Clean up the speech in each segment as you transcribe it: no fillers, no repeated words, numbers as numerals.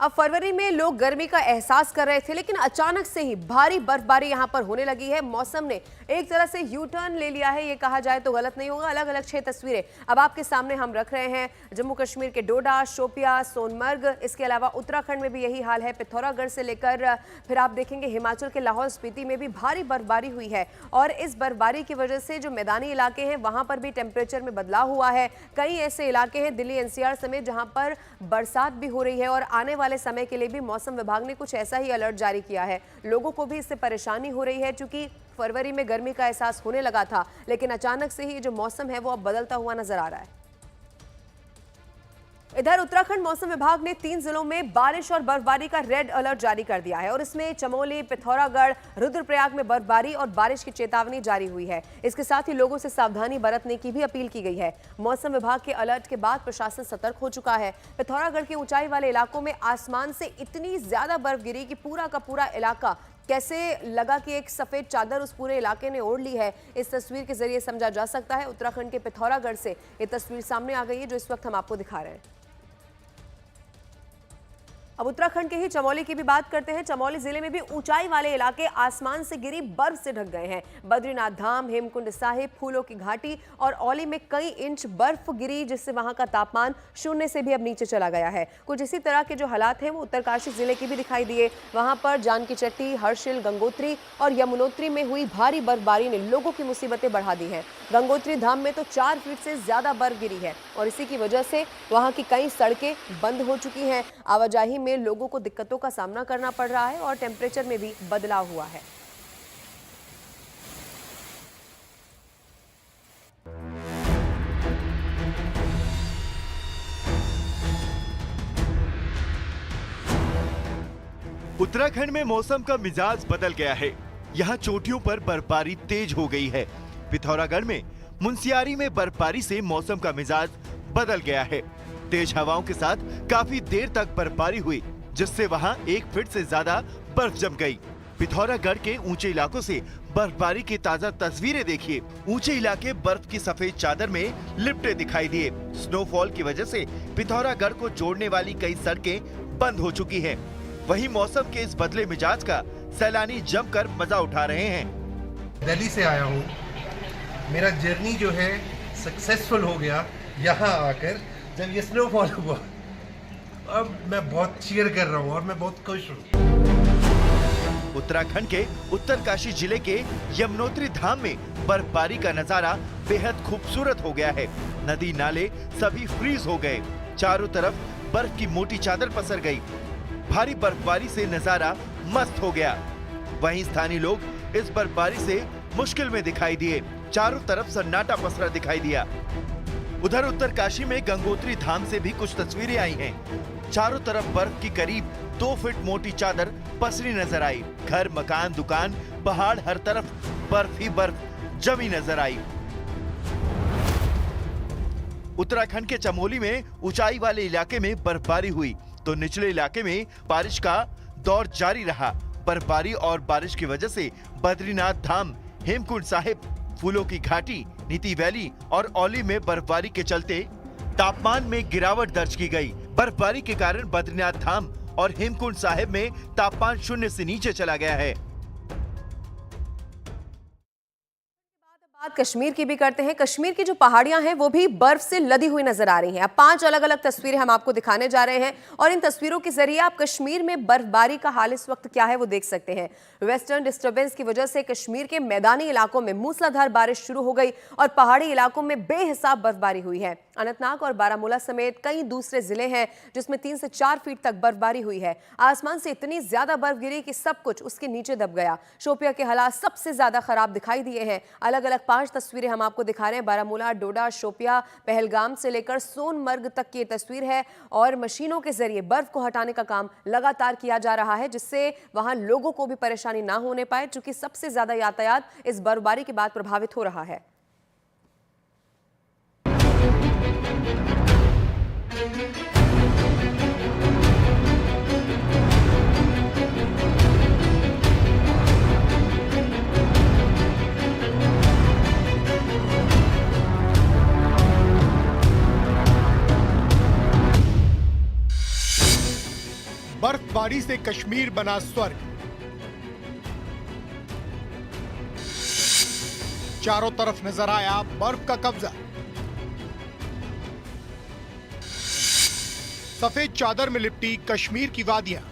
अब फरवरी में लोग गर्मी का एहसास कर रहे थे, लेकिन अचानक से ही भारी बर्फबारी यहां पर होने लगी है। मौसम ने एक तरह से यू टर्न ले लिया है, ये कहा जाए तो गलत नहीं होगा। अलग अलग 6 तस्वीरें अब आपके सामने हम रख रहे हैं। जम्मू कश्मीर के डोडा, शोपिया, सोनमर्ग, इसके अलावा उत्तराखंड में भी यही हाल है। पिथौरागढ़ से लेकर फिर आप देखेंगे हिमाचल के लाहौल स्पीति में भी भारी बर्फबारी हुई है, और इस बर्फबारी की वजह से जो मैदानी इलाके हैं वहां पर भी टेम्परेचर में बदलाव हुआ है। कई ऐसे इलाके हैं दिल्ली एनसीआर समेत जहां पर बरसात भी हो रही है, और आने वाले समय के लिए भी मौसम विभाग ने कुछ ऐसा ही अलर्ट जारी किया है। लोगों को भी इससे परेशानी हो रही है, क्योंकि फरवरी में गर्मी का एहसास होने लगा था, लेकिन अचानक से ही जो मौसम है वो अब बदलता हुआ नजर आ रहा है। इधर उत्तराखंड मौसम विभाग ने 3 जिलों में बारिश और बर्फबारी का रेड अलर्ट जारी कर दिया है, और इसमें चमोली, पिथौरागढ़, रुद्रप्रयाग में बर्फबारी और बारिश की चेतावनी जारी हुई है। इसके साथ ही लोगों से सावधानी बरतने की भी अपील की गई है। मौसम विभाग के अलर्ट के बाद प्रशासन सतर्क हो चुका है। पिथौरागढ़ के ऊंचाई वाले इलाकों में आसमान से इतनी ज्यादा बर्फ गिरी कि पूरा का पूरा इलाका कैसे लगा कि एक सफेद चादर उस पूरे इलाके ने ओढ़ ली है। इस तस्वीर के जरिए समझा जा सकता है। उत्तराखंड के पिथौरागढ़ से ये तस्वीर सामने आ गई है जो इस वक्त हम आपको दिखा रहे हैं। अब उत्तराखंड के ही चमोली की भी बात करते हैं। चमोली जिले में भी ऊंचाई वाले इलाके आसमान से गिरी बर्फ से ढक गए हैं। बद्रीनाथ धाम, हेमकुंड साहिब, फूलों की घाटी और औली में कई इंच बर्फ गिरी, जिससे वहां का तापमान 0 से भी अब नीचे चला गया है। कुछ इसी तरह के जो हालात हैं वो उत्तरकाशी जिले के भी दिखाई दिए। वहां पर जानकी चट्टी, हर्षिल, गंगोत्री और यमुनोत्री में हुई भारी बर्फबारी ने लोगों की मुसीबतें बढ़ा दी हैं। गंगोत्री धाम में तो 4 फीट से ज्यादा बर्फ गिरी है, और इसी की वजह से वहां की कई सड़कें बंद हो चुकी हैं। आवाजाही में लोगों को दिक्कतों का सामना करना पड़ रहा है, और टेम्परेचर में भी बदलाव हुआ है। उत्तराखंड में मौसम का मिजाज बदल गया है। यहाँ चोटियों पर बर्फबारी तेज हो गई है। पिथौरागढ़ में मुनस्यारी में बर्फबारी से मौसम का मिजाज बदल गया है। तेज हवाओं के साथ काफी देर तक बर्फबारी हुई, जिससे वहां 1 फीट से ज्यादा बर्फ जम गई। पिथौरागढ़ के ऊंचे इलाकों से बर्फबारी की ताजा तस्वीरें देखिए। ऊंचे इलाके बर्फ की सफेद चादर में लिपटे दिखाई दिए। स्नोफॉल की वजह से पिथौरागढ़ को जोड़ने वाली कई सड़कें बंद हो चुकी हैं। वहीं मौसम के इस बदले मिजाज का सैलानी जमकर मजा उठा रहे हैं। दिल्ली से आया हूँ, मेरा जर्नी जो है सक्सेसफुल हो गया। यहाँ आकर जब ये स्नोफॉल हुआ, अब मैं बहुत चीयर कर रहा हूँ और मैं बहुत खुश हूँ। उत्तराखंड के उत्तरकाशी जिले के यमुनोत्री धाम में बर्फबारी का नजारा बेहद खूबसूरत हो गया है। नदी नाले सभी फ्रीज हो गए। चारों तरफ बर्फ की मोटी चादर पसर गई। भारी बर्फबारी से नजारा मस्त हो गया। वहीं स्थानीय लोग इस बर्फबारी से मुश्किल में दिखाई दिए। चारों तरफ सन्नाटा पसरा दिखाई दिया। उधर उत्तरकाशी में गंगोत्री धाम से भी कुछ तस्वीरें आई हैं। चारों तरफ बर्फ की करीब 2 फीट मोटी चादर पसरी नजर आई। घर, मकान, दुकान, पहाड़, हर तरफ बर्फ ही बर्फ जमी नजर आई। उत्तराखंड के चमोली में ऊंचाई वाले इलाके में बर्फबारी हुई, तो निचले इलाके में बारिश का दौर जारी रहा। बर्फबारी और बारिश की वजह से बद्रीनाथ धाम, हेमकुंड साहिब, फूलों की घाटी, नीति वैली और औली में बर्फबारी के चलते तापमान में गिरावट दर्ज की गई। बर्फबारी के कारण बद्रीनाथ धाम और हेमकुंड साहिब में तापमान 0 से नीचे चला गया है। बात कश्मीर की भी करते हैं। कश्मीर की जो पहाड़ियां हैं वो भी बर्फ से लदी हुई नजर आ रही हैं। अब 5 अलग अलग तस्वीरें हम आपको दिखाने जा रहे हैं, और इन तस्वीरों के जरिए आप कश्मीर में बर्फबारी का हाल इस वक्त क्या है वो देख सकते हैं। वेस्टर्न डिस्टर्बेंस की वजह से कश्मीर के मैदानी इलाकों में मूसलाधार बारिश शुरू हो गई, और पहाड़ी इलाकों में बेहिसाब बर्फबारी हुई है। अनंतनाग और बारामूला समेत कई दूसरे जिले हैं जिसमें 3 से 4 फीट तक बर्फबारी हुई है। आसमान से इतनी ज्यादा बर्फ गिरी कि सब कुछ उसके नीचे दब गया। शोपिया के हालात सबसे ज्यादा खराब दिखाई दिए हैं। अलग अलग 5 तस्वीरें हम आपको दिखा रहे हैं। बारामूला, डोडा, शोपिया, पहलगाम से लेकर सोनमर्ग तक की तस्वीर है, और मशीनों के जरिए बर्फ को हटाने का काम लगातार किया जा रहा है, जिससे वहां लोगों को भी परेशानी ना होने पाए, क्योंकि सबसे ज्यादा यातायात इस बर्फबारी के बाद प्रभावित हो रहा है। बर्फबारी से कश्मीर बना स्वर्ग। चारों तरफ नजर आया बर्फ का कब्जा। सफेद चादर में लिपटी कश्मीर की वादियां।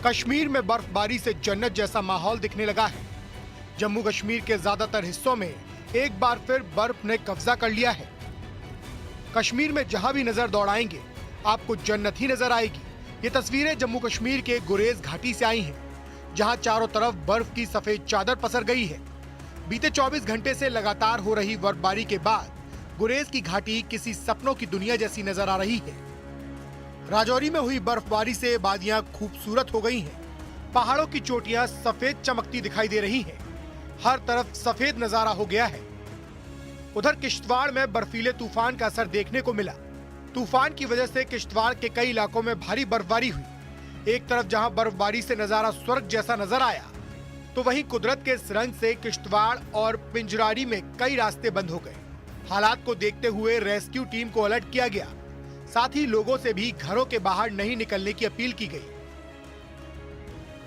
कश्मीर में बर्फबारी से जन्नत जैसा माहौल दिखने लगा है। जम्मू कश्मीर के ज्यादातर हिस्सों में एक बार फिर बर्फ ने कब्जा कर लिया है। कश्मीर में जहां भी नजर दौड़ाएंगे आपको जन्नत ही नजर आएगी। ये तस्वीरें जम्मू कश्मीर के गुरेज घाटी से आई हैं, जहां चारों तरफ बर्फ की सफेद चादर पसर गई है। बीते 24 घंटे से लगातार हो रही बर्फबारी के बाद गुरेज की घाटी किसी सपनों की दुनिया जैसी नजर आ रही है। राजौरी में हुई बर्फबारी से वादियां खूबसूरत हो गई हैं। पहाड़ों की चोटियां सफेद चमकती दिखाई दे रही हैं। हर तरफ सफेद नजारा हो गया है। उधर किश्तवाड़ में बर्फीले तूफान का असर देखने को मिला। तूफान की वजह से किश्तवाड़ के कई इलाकों में भारी बर्फबारी हुई। एक तरफ जहां बर्फबारी से नजारा स्वर्ग जैसा नजर आया, तो वहीं कुदरत के इस रंग से किश्तवाड़ और पिंजरारी में कई रास्ते बंद हो गए। हालात को देखते हुए रेस्क्यू टीम को अलर्ट किया गया। साथ ही लोगों से भी घरों के बाहर नहीं निकलने की अपील की गई।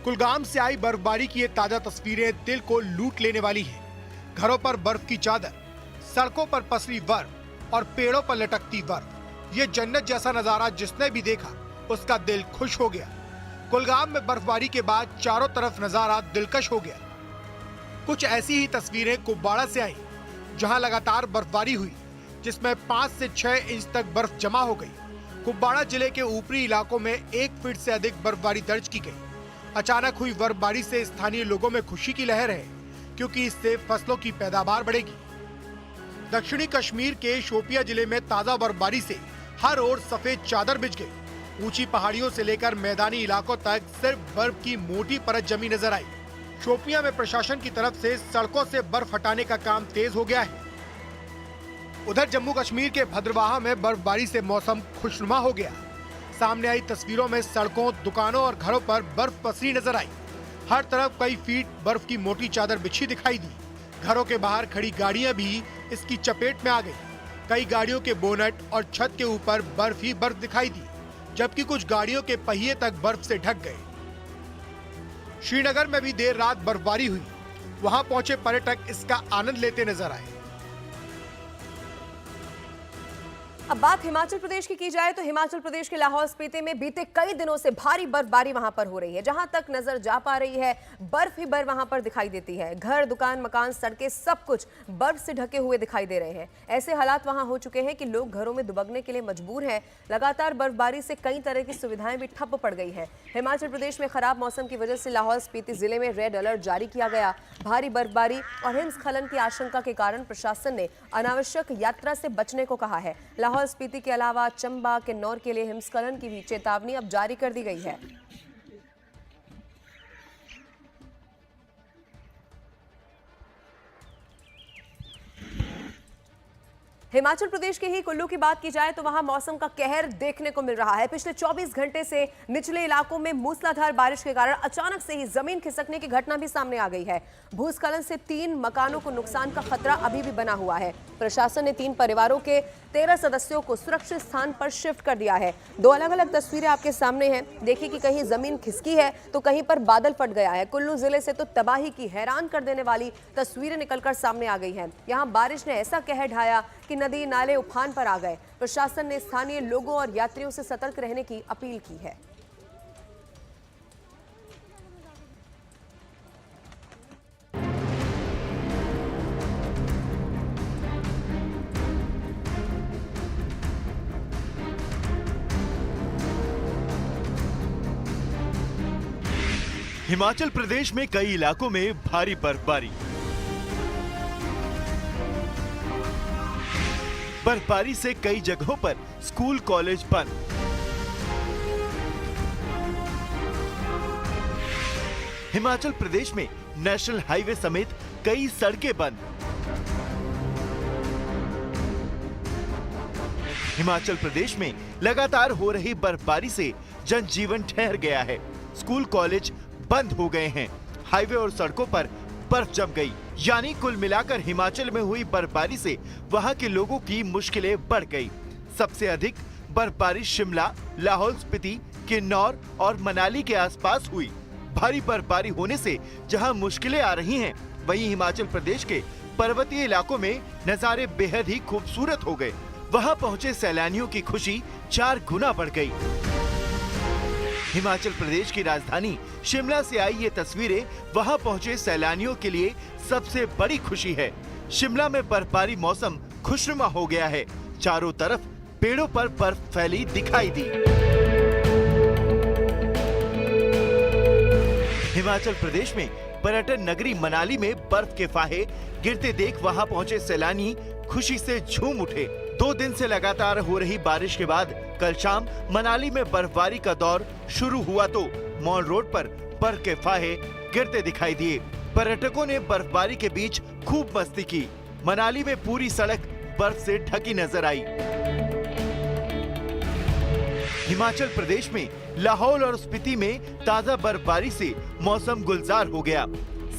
कुलगाम से आई बर्फबारी की ये ताजा तस्वीरें दिल को लूट लेने वाली हैं। घरों पर बर्फ की चादर, सड़कों पर पसरी बर्फ और पेड़ों पर लटकती बर्फ। ये जन्नत जैसा नजारा जिसने भी देखा उसका दिल खुश हो गया। कुलगाम में बर्फबारी के बाद चारों तरफ नजारा दिलकश हो गया। कुछ ऐसी ही तस्वीरें कुपवाड़ा से आई, जहां लगातार बर्फबारी हुई, जिसमें 5 से 6 इंच तक बर्फ जमा हो गई। कुपवाड़ा जिले के ऊपरी इलाकों में 1 फीट से अधिक बर्फबारी दर्ज की गई। अचानक हुई बर्फबारी से स्थानीय लोगों में खुशी की लहर है, क्योंकि इससे फसलों की पैदावार बढ़ेगी। दक्षिणी कश्मीर के शोपिया जिले में ताजा बर्फबारी से हर ओर सफेद चादर बिछ गई। ऊंची पहाड़ियों से लेकर मैदानी इलाकों तक सिर्फ बर्फ की मोटी परत जमी नजर आई। शोपिया में प्रशासन की तरफ से सड़कों से बर्फ हटाने का काम तेज हो गया है। उधर जम्मू कश्मीर के भद्रवाहा में बर्फबारी से मौसम खुशनुमा हो गया। सामने आई तस्वीरों में सड़कों, दुकानों और घरों पर बर्फ पसरी नजर आई। हर तरफ कई फीट बर्फ की मोटी चादर बिछी दिखाई दी। घरों के बाहर खड़ी गाड़ियां भी इसकी चपेट में आ गई। कई गाड़ियों के बोनट और छत के ऊपर बर्फ ही बर्फ दिखाई दी, जबकि कुछ गाड़ियों के पहिए तक बर्फ से ढक गए। श्रीनगर में भी देर रात बर्फबारी हुई। वहां पहुंचे पर्यटक इसका आनंद लेते नजर आए। अब बात हिमाचल प्रदेश की जाए तो हिमाचल प्रदेश के लाहौल स्पीति में बीते कई दिनों से भारी बर्फबारी वहां पर हो रही है। जहां तक नजर जा पा रही है, बर्फ ही बर्फ वहां पर दिखाई देती है। घर, दुकान, मकान, सड़कें सब कुछ बर्फ से ढके हुए दिखाई दे रहे हैं। ऐसे हालात वहां हो चुके हैं कि लोग घरों में दुबकने के लिए मजबूर हैं। लगातार बर्फबारी से कई तरह की सुविधाएं भी ठप पड़ गई है। हिमाचल प्रदेश में खराब मौसम की वजह से लाहौल स्पीति जिले में रेड अलर्ट जारी किया गया। भारी बर्फबारी और हिमस्खलन की आशंका के कारण प्रशासन ने अनावश्यक यात्रा से बचने को कहा है। लाहौल स्पीति के अलावा चंबा, किन्नौर के लिए हिमस्खलन की भी चेतावनी अब जारी कर दी गई है। हिमाचल प्रदेश के ही कुल्लू की बात की जाए तो वहां मौसम का कहर देखने को मिल रहा है। पिछले 24 घंटे से निचले इलाकों में मूसलाधार बारिश के कारण अचानक से ही जमीन खिसकने की घटना भी सामने आ गई है। भूस्खलन से 3 मकानों को नुकसान का खतरा अभी भी बना हुआ है। प्रशासन ने 3 परिवारों के 13 सदस्यों को सुरक्षित स्थान पर शिफ्ट कर दिया है। 2 अलग अलग तस्वीरें आपके सामने हैं। देखिए कि कहीं जमीन खिसकी है तो कहीं पर बादल फट गया है। कुल्लू जिले से तो तबाही की हैरान कर देने वाली तस्वीरें निकलकर सामने आ गई हैं। यहाँ बारिश ने ऐसा कहर ढाया कि नदी नाले उफान पर आ गए। प्रशासन ने स्थानीय लोगों और यात्रियों से सतर्क रहने की अपील की है। हिमाचल प्रदेश में कई इलाकों में भारी बर्फबारी। बर्फबारी से कई जगहों पर स्कूल, कॉलेज बंद। हिमाचल प्रदेश में नेशनल हाईवे समेत कई सड़कें बंद। हिमाचल प्रदेश में लगातार हो रही बर्फबारी से जनजीवन ठहर गया है। स्कूल, कॉलेज बंद हो गए हैं। हाईवे और सड़कों पर बर्फ जम गई। यानी कुल मिलाकर हिमाचल में हुई बर्फबारी से वहां के लोगों की मुश्किलें बढ़ गई। सबसे अधिक बर्फबारी शिमला, लाहौल स्पीति, किन्नौर और मनाली के आसपास हुई। भारी बर्फबारी होने से जहां मुश्किलें आ रही हैं, वहीं हिमाचल प्रदेश के पर्वतीय इलाकों में नजारे बेहद ही खूबसूरत हो गए। वहां पहुंचे सैलानियों की खुशी 4 गुना बढ़ गई। हिमाचल प्रदेश की राजधानी शिमला से आई ये तस्वीरें वहां पहुंचे सैलानियों के लिए सबसे बड़ी खुशी है। शिमला में बर्फबारी मौसम खुशनुमा हो गया है। चारों तरफ पेड़ों पर बर्फ फैली दिखाई दी। हिमाचल प्रदेश में पर्यटन नगरी मनाली में बर्फ के फाहे गिरते देख वहां पहुंचे सैलानी खुशी से झूम उठे। 2 दिन से लगातार हो रही बारिश के बाद कल शाम मनाली में बर्फबारी का दौर शुरू हुआ तो मॉल रोड पर बर्फ के फाहे गिरते दिखाई दिए। पर्यटकों ने बर्फबारी के बीच खूब मस्ती की। मनाली में पूरी सड़क बर्फ से ढकी नजर आई। हिमाचल प्रदेश में लाहौल और स्पीति में ताजा बर्फबारी से मौसम गुलजार हो गया।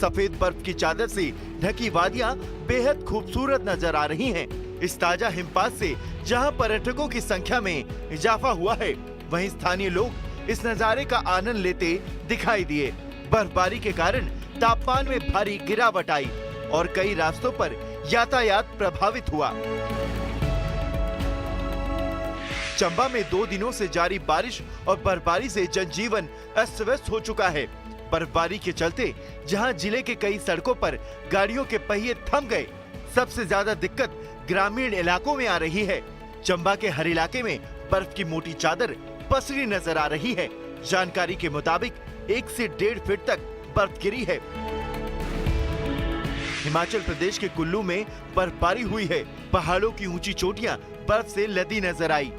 सफेद बर्फ की चादर से ढकी वादियां बेहद खूबसूरत नजर आ रही हैं। इस ताजा हिमपात से जहां पर्यटकों की संख्या में इजाफा हुआ है, वहीं स्थानीय लोग इस नजारे का आनंद लेते दिखाई दिए। बर्फबारी के कारण तापमान में भारी गिरावट आई और कई रास्तों पर यातायात प्रभावित हुआ। चंबा में 2 दिनों से जारी बारिश और बर्फबारी से जनजीवन अस्त व्यस्त हो चुका है। बर्फबारी के चलते जहां जिले के कई सड़कों पर गाड़ियों के पहिए थम गए, सबसे ज्यादा दिक्कत ग्रामीण इलाकों में आ रही है। चंबा के हर इलाके में बर्फ की मोटी चादर पसरी नजर आ रही है। जानकारी के मुताबिक 1 से 1.5 फीट तक बर्फ गिरी है। हिमाचल प्रदेश के कुल्लू में बर्फबारी हुई है। पहाड़ों की ऊंची चोटियां बर्फ से लदी नजर आई।